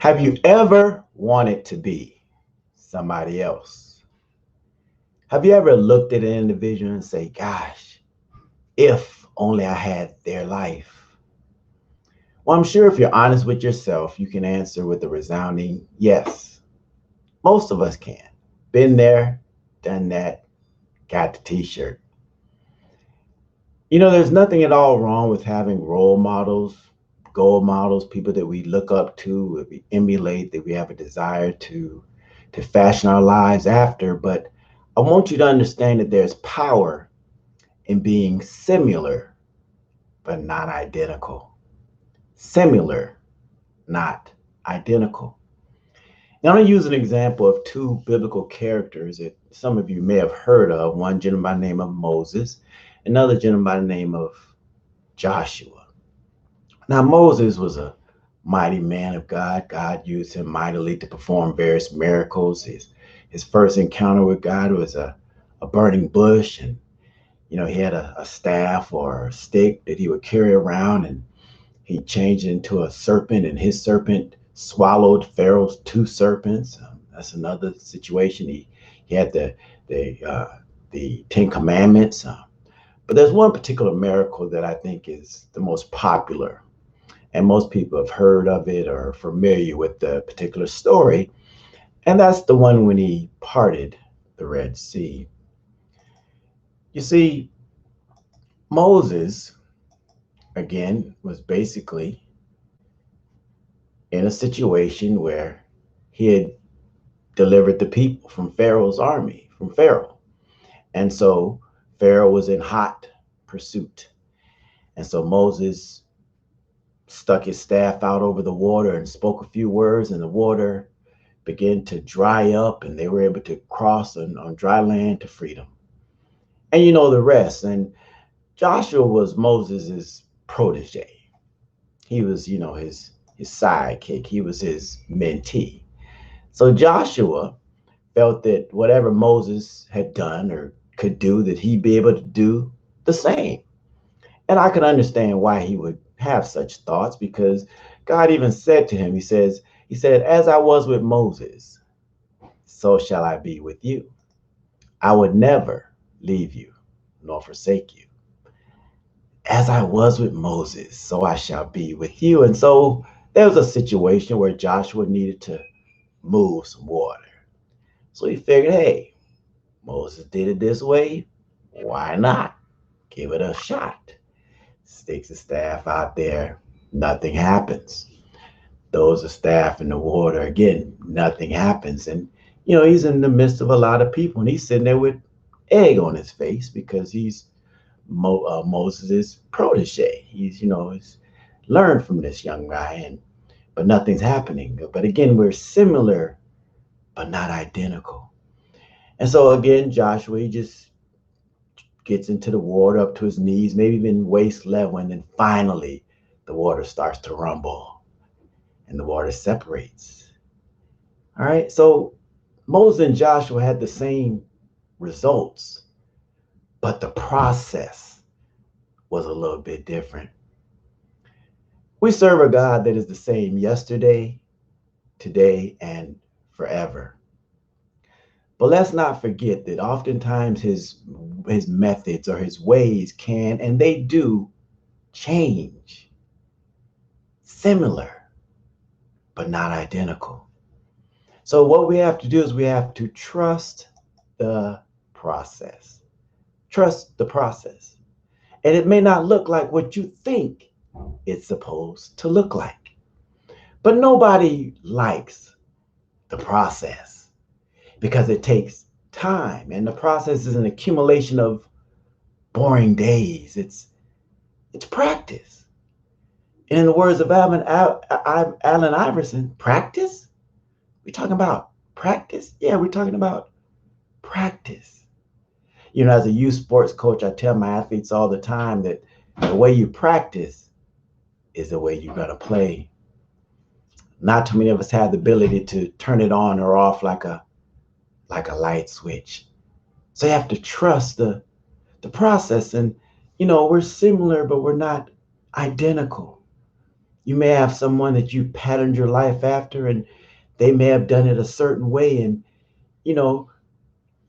Have you ever wanted to be somebody else? Have you ever looked at an individual and say, gosh, if only I had their life? Well, I'm sure if you're honest with yourself, you can answer with a resounding yes. Most of us can. Been there, done that, got the t shirt. There's nothing at all wrong with having role models, goal models, people that we look up to, that we emulate, that we have a desire to fashion our lives after. But I want you to understand that there's power in being similar, but not identical. Similar, not identical. Now, I'm going to use an example of two biblical characters that some of you may have heard of. One gentleman by the name of Moses, another gentleman by the name of Joshua. Now, Moses was a mighty man of God. God used him mightily to perform various miracles. His first encounter with God was a burning bush, and he had a staff or a stick that he would carry around, and he changed it into a serpent, and his serpent swallowed Pharaoh's two serpents. That's another situation. He had the Ten Commandments. But there's one particular miracle that I think is the most popular, and most people have heard of it or are familiar with the particular story, and that's the one when he parted the Red Sea. You see, Moses, again, was basically in a situation where he had delivered the people from Pharaoh's army, from Pharaoh. And so Pharaoh was in hot pursuit. And so Moses stuck his staff out over the water and spoke a few words, and the water began to dry up, and they were able to cross on dry land to freedom. And you know the rest. And Joshua was Moses's protege. He was, his sidekick. He was his mentee. So Joshua felt that whatever Moses had done or could do, that he'd be able to do the same. And I can understand why he would have such thoughts, because God even said to him, he said, as I was with Moses, so shall I be with you. I would never leave you nor forsake you. As I was with Moses, so I shall be with you. And so there was a situation where Joshua needed to move some water. So he figured, hey, Moses did it this way. Why not? Give it a shot. Sticks his staff out there. Nothing happens. Throws the staff in the water. Again, nothing happens. And, he's in the midst of a lot of people, and he's sitting there with egg on his face because he's Moses' protege. He's learned from this young guy, but nothing's happening. But again, we're similar, but not identical. And so again, Joshua, he just gets into the water up to his knees, maybe even waist level, and then finally the water starts to rumble and the water separates. All right, so Moses and Joshua had the same results, but the process was a little bit different. We serve a God that is the same yesterday, today, and forever. But let's not forget that oftentimes his methods or his ways can, and they do, change. Similar, but not identical. So what we have to do is we have to trust the process. Trust the process. And it may not look like what you think it's supposed to look like. But nobody likes the process because it takes time. And the process is an accumulation of boring days. It's practice. And in the words of Allen Iverson, practice? We talking about practice? Yeah, we're talking about practice. As a youth sports coach, I tell my athletes all the time that the way you practice is the way you're going to play. Not too many of us have the ability to turn it on or off like a light switch. So you have to trust the process. And, we're similar, but we're not identical. You may have someone that you patterned your life after, and they may have done it a certain way. And, you know,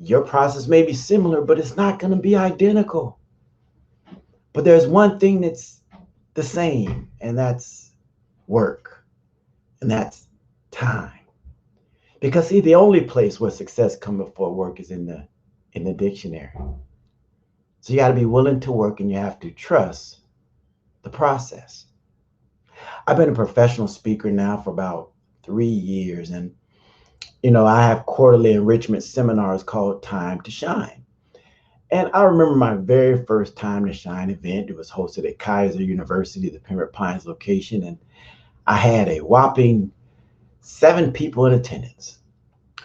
your process may be similar, but it's not going to be identical. But there's one thing that's the same, and that's work, and that's time. Because see, the only place where success comes before work is in the dictionary. So you got to be willing to work, and you have to trust the process. I've been a professional speaker now for about 3 years, and I have quarterly enrichment seminars called Time to Shine. And I remember my very first Time to Shine event. It was hosted at Kaiser University, the Pembroke Pines location, and I had a whopping 7 people in attendance.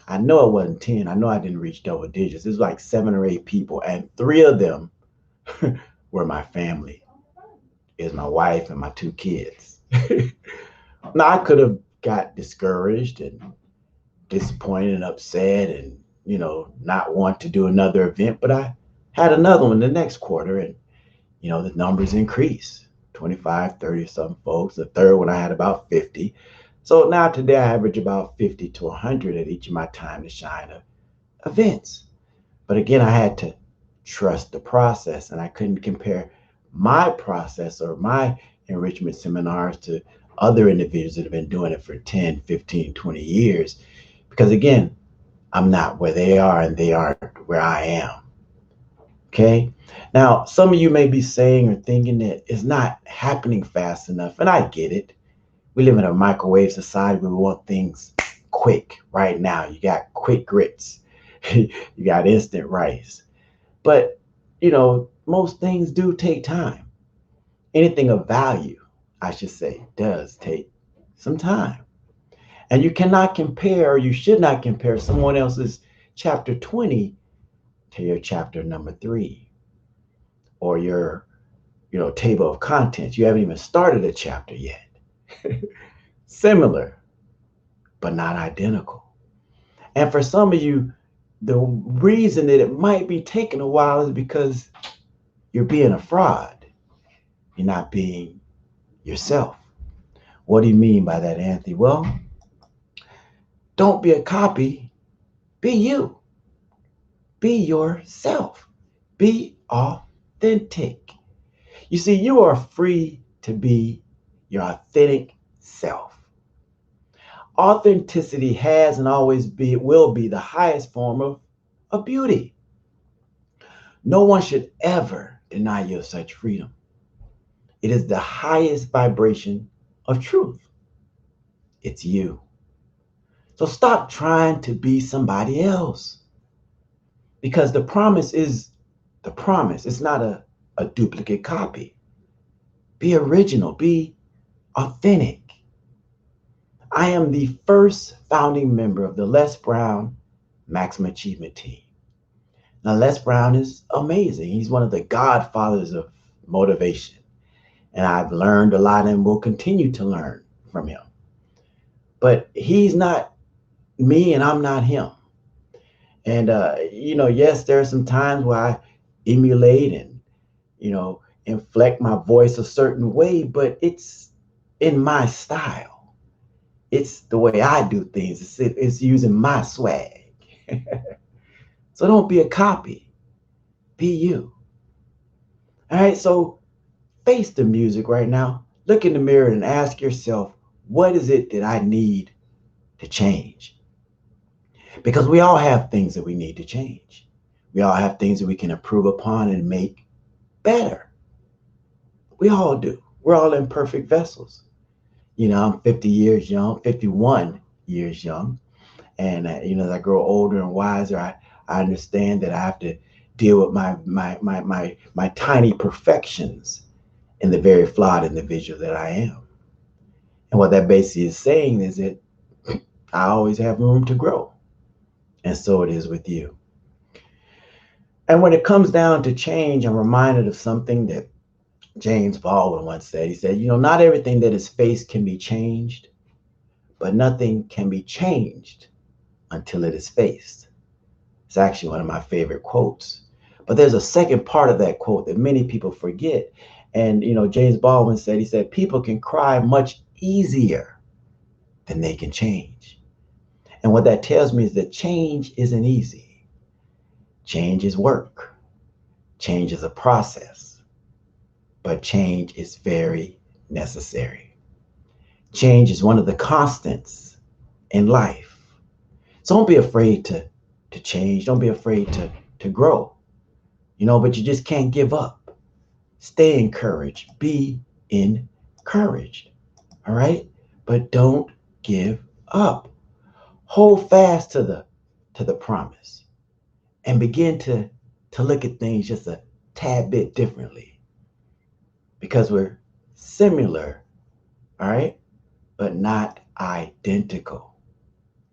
I know it wasn't 10. I know I didn't reach double digits. It was like 7 or 8 people, and 3 of them were my family. Is my wife and my 2 kids. Now I could have got discouraged and disappointed and upset and not want to do another event, but I had another one the next quarter, and the numbers increased 25, 30 some folks. The third one I had about 50. So now today I average about 50 to 100 at each of my Time to Shine events. But again, I had to trust the process, and I couldn't compare my process or my enrichment seminars to other individuals that have been doing it for 10, 15, 20 years. Because again, I'm not where they are, and they aren't where I am. Okay. Now, some of you may be saying or thinking that it's not happening fast enough, and I get it. We live in a microwave society where we want things quick right now. You got quick grits, you got instant rice. But, most things do take time. Anything of value, I should say, does take some time. And you cannot compare, or you should not compare someone else's chapter 20 to your chapter number 3, or your, table of contents. You haven't even started a chapter yet. Similar, but not identical. And for some of you, the reason that it might be taking a while is because you're being a fraud. You're not being yourself. What do you mean by that, Anthony? Well, don't be a copy. Be you. Be yourself. Be authentic. You see, you are free to be your authentic self. Authenticity has and always will be the highest form of beauty. No one should ever deny you of such freedom. It is the highest vibration of truth. It's you. So stop trying to be somebody else, because the promise is the promise. It's not a duplicate copy. Be original, be authentic. I am the first founding member of the Les Brown Maximum Achievement Team. Now, Les Brown is amazing. He's one of the godfathers of motivation. And I've learned a lot and will continue to learn from him. But he's not me and I'm not him. And, yes, there are some times where I emulate and, inflect my voice a certain way, but it's in my style. It's the way I do things. It's using my swag. So don't be a copy. Be you. All right. So face the music right now. Look in the mirror and ask yourself, what is it that I need to change? Because we all have things that we need to change. We all have things that we can improve upon and make better. We all do. We're all imperfect vessels. I'm 50 years young, 51 years young. And, as I grow older and wiser, I understand that I have to deal with my tiny perfections in the very flawed individual that I am. And what that basically is saying is that I always have room to grow. And so it is with you. And when it comes down to change, I'm reminded of something that James Baldwin once said. He said, not everything that is faced can be changed, but nothing can be changed until it is faced. It's actually one of my favorite quotes. But there's a second part of that quote that many people forget. And, James Baldwin said, he said, people can cry much easier, then they can change. And what that tells me is that change isn't easy. Change is work. Change is a process, but change is very necessary. Change is one of the constants in life. So don't be afraid to change. Don't be afraid to grow, but you just can't give up. Stay encouraged. Be encouraged. All right? But don't give up. Hold fast to the promise and begin to look at things just a tad bit differently because we're similar, all right, but not identical.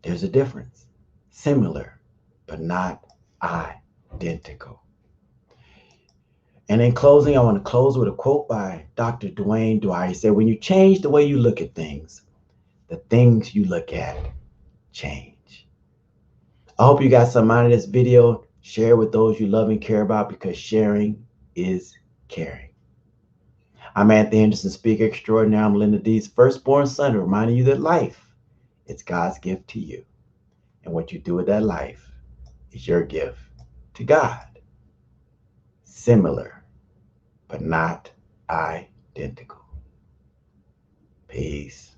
There's a difference. Similar, but not identical. And in closing, I want to close with a quote by Dr. Dwayne Dwyer. He said, when you change the way you look at things, the things you look at change. I hope you got some out of this video. Share with those you love and care about because sharing is caring. I'm Anthony Henderson, speaker extraordinaire. I'm Linda D's firstborn son, reminding you that life is God's gift to you. And what you do with that life is your gift to God. Similar, but not identical. Peace.